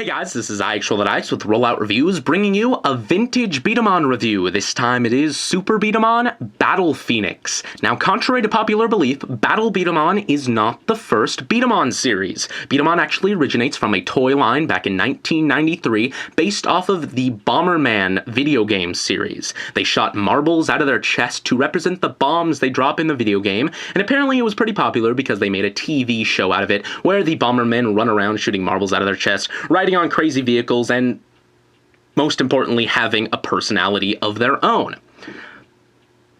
Hey guys, this is iActuallyIce with Rollout Reviews, bringing you a vintage B-Daman review. This time it is Super B-Daman Battle Phoenix. Now, contrary to popular belief, Battle B-Daman is not the first B-Daman series. B-Daman actually originates from a toy line back in 1993, based off of the Bomberman video game series. They shot marbles out of their chest to represent the bombs they drop in the video game, and apparently it was pretty popular because they made a TV show out of it, where the Bombermen run around shooting marbles out of their chest, riding on crazy vehicles, and most importantly, having a personality of their own.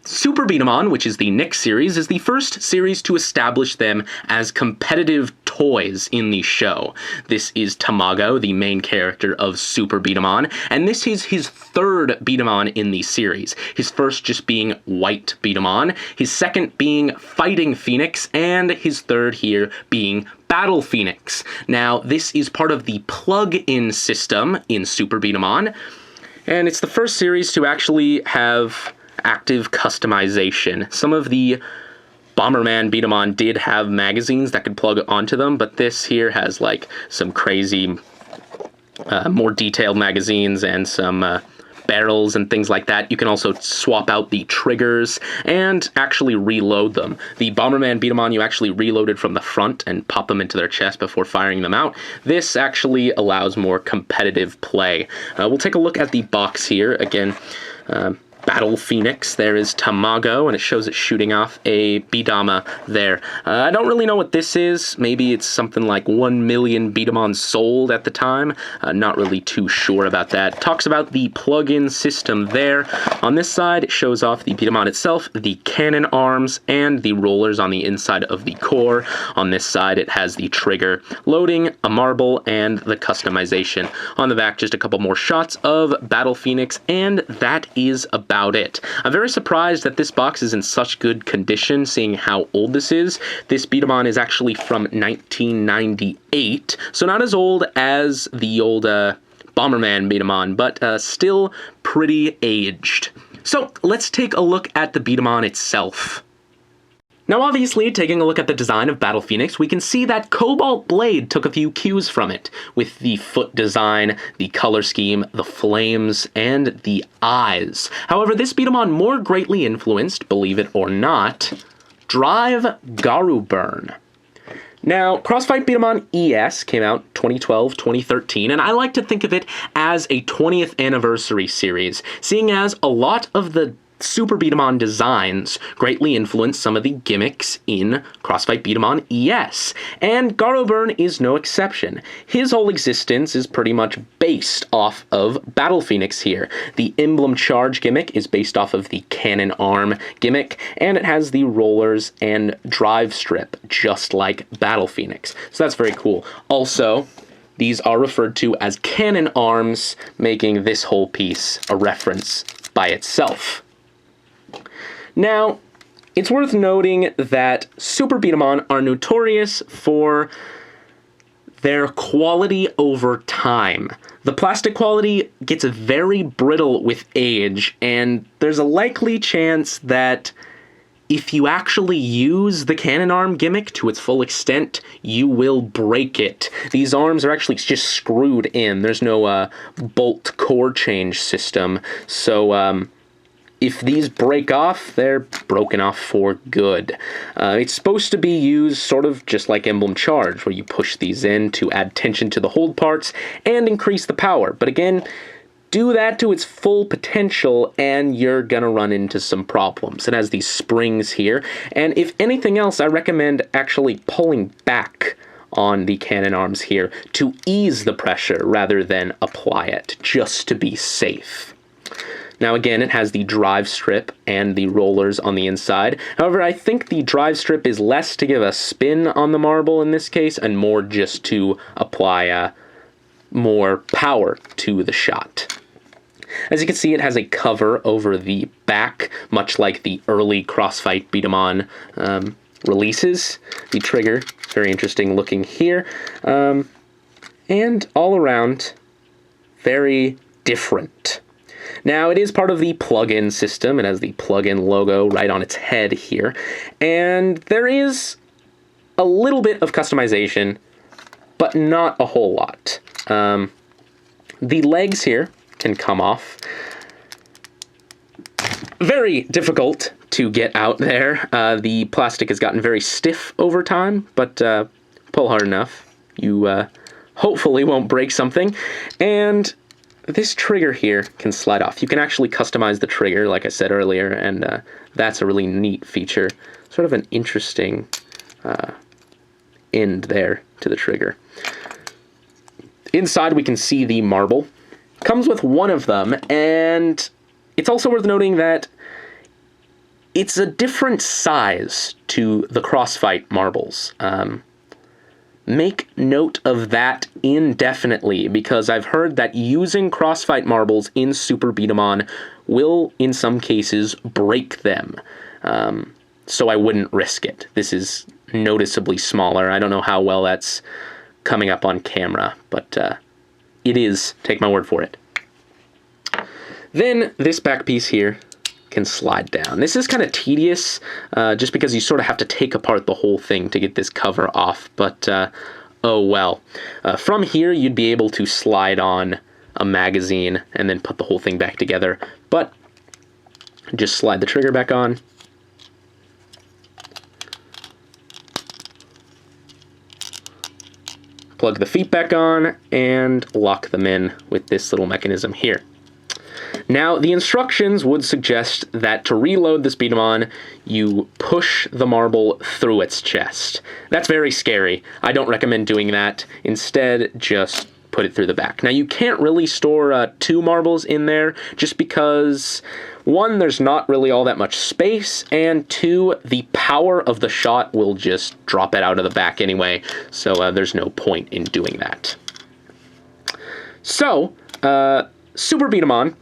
Super B-Daman, which is the next series, is the first series to establish them as competitive toys in the show. This is Tamago, the main character of Super B-Daman, and this is his third B-Daman in the series. His first just being White B-Daman, his second being Fighting Phoenix, and his third here being Battle Phoenix. Now, this is part of the plug-in system in Super B-Daman, and it's the first series to actually have active customization. Some of the Bomberman B-Daman did have magazines that could plug onto them, but this here has like some crazy, more detailed magazines and some barrels and things like that. You can also swap out the triggers and actually reload them. The Bomberman B-Daman you actually reloaded from the front and pop them into their chest before firing them out. This actually allows more competitive play. We'll take a look at the box here. Again, Battle Phoenix, there is Tamago, and it shows it shooting off a B-Dama there. I don't really know what this is. Maybe it's something like 1 million B-Daman sold at the time. Not really too sure about that. Talks about the plug-in system there. On this side, it shows off the B-Daman itself, the cannon arms, and the rollers on the inside of the core. On this side, it has the trigger, loading, a marble, and the customization. On the back, just a couple more shots of Battle Phoenix, and that is about it. I'm very surprised that this box is in such good condition, seeing how old this is. This B-Daman is actually from 1998, so not as old as the old Bomberman B-Daman, but still pretty aged. So let's take a look at the B-Daman itself. Now obviously, taking a look at the design of Battle Phoenix, we can see that Cobalt Blade took a few cues from it, with the foot design, the color scheme, the flames, and the eyes. However, this B-Daman more greatly influenced, believe it or not, Drive Garuburn. Now, Crossfight B-Daman ES came out 2012-2013, and I like to think of it as a 20th anniversary series, seeing as a lot of the Super B-Daman designs greatly influenced some of the gimmicks in Crossfight B-Daman ES, and Garuburn is no exception. His whole existence is pretty much based off of Battle Phoenix here. The emblem charge gimmick is based off of the cannon arm gimmick, and it has the rollers and drive strip, just like Battle Phoenix. So that's very cool. Also, these are referred to as cannon arms, making this whole piece a reference by itself. Now, it's worth noting that Super B-Daman are notorious for their quality over time. The plastic quality gets very brittle with age, and there's a likely chance that if you actually use the cannon arm gimmick to its full extent, you will break it. These arms are actually just screwed in. There's no bolt core change system, so if these break off, they're broken off for good. It's supposed to be used sort of just like Emblem Charge, where you push these in to add tension to the hold parts and increase the power. But again, do that to its full potential and you're gonna run into some problems. It has these springs here, and if anything else, I recommend actually pulling back on the cannon arms here to ease the pressure rather than apply it, just to be safe. Now again, it has the drive strip and the rollers on the inside. However, I think the drive strip is less to give a spin on the marble in this case, and more just to apply more power to the shot. As you can see, it has a cover over the back, much like the early Crossfight B-Daman releases. The trigger, very interesting looking here. And all around, very different. Now, it is part of the plug-in system. It has the plug-in logo right on its head here. And there is a little bit of customization, but not a whole lot. The legs here can come off. Very difficult to get out there. The plastic has gotten very stiff over time, but pull hard enough. You hopefully won't break something. And this trigger here can slide off. You can actually customize the trigger, like I said earlier, and that's a really neat feature. Sort of an interesting end there to the trigger. Inside we can see the marble. Comes with one of them, and it's also worth noting that it's a different size to the Crossfight marbles. Make note of that indefinitely, because I've heard that using Crossfight marbles in Super Beat-em-on will, in some cases, break them. So I wouldn't risk it. This is noticeably smaller. I don't know how well that's coming up on camera, but it is. Take my word for it. Then this back piece here can slide down. This is kind of tedious, just because you sort of have to take apart the whole thing to get this cover off, but oh well. From here, you'd be able to slide on a magazine and then put the whole thing back together, but just slide the trigger back on. Plug the feet back on and lock them in with this little mechanism here. Now, the instructions would suggest that to reload this Beat-em-on, you push the marble through its chest. That's very scary. I don't recommend doing that. Instead, just put it through the back. Now, you can't really store 2 marbles in there just because, 1, there's not really all that much space, and 2, the power of the shot will just drop it out of the back anyway, so there's no point in doing that. So, Super Beat-em-on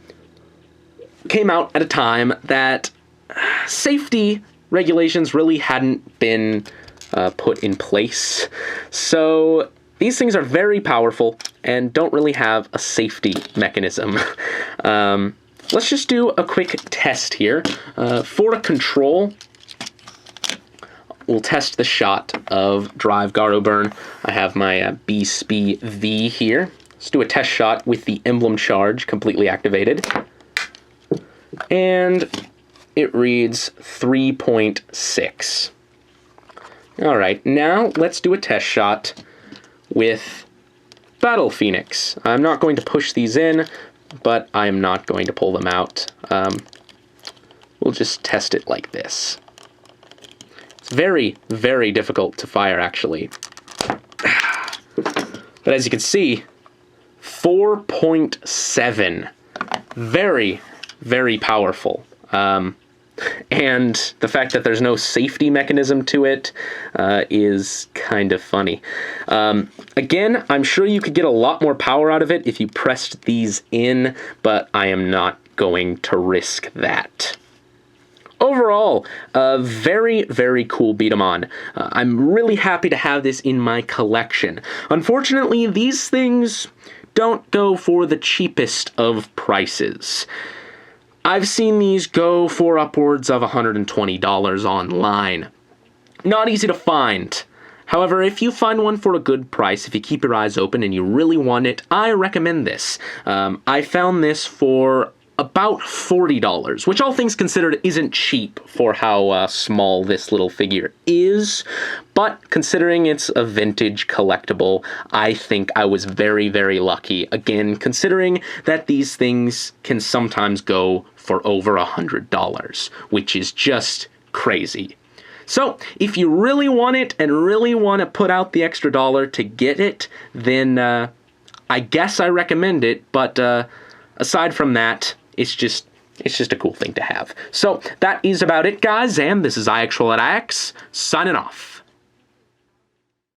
came out at a time that safety regulations really hadn't been put in place. So these things are very powerful and don't really have a safety mechanism. Let's just do a quick test here. For a control, we'll test the shot of Drive Garo Burn. I have my B-Spee V here. Let's do a test shot with the emblem charge completely activated. And it reads 3.6. All right, now let's do a test shot with Battle Phoenix. I'm not going to push these in, but I'm not going to pull them out. We'll just test it like this. It's very, very difficult to fire, actually. But as you can see, 4.7. Very, very powerful. And the fact that there's no safety mechanism to it is kind of funny. Again, I'm sure you could get a lot more power out of it if you pressed these in, but I am not going to risk that. Overall, a very, very cool beat-em-on. I'm really happy to have this in my collection. Unfortunately, these things don't go for the cheapest of prices. I've seen these go for upwards of $120 online. Not easy to find. However, if you find one for a good price, if you keep your eyes open and you really want it, I recommend this. I found this for about $40, which all things considered isn't cheap for how small this little figure is, but considering it's a vintage collectible, I think I was very, very lucky. Again, considering that these things can sometimes go for over $100, which is just crazy. So, if you really want it and really want to put out the extra dollar to get it, then I guess I recommend it, but aside from that, it's just a cool thing to have. So that is about it, guys, and this is iActualAX signing off.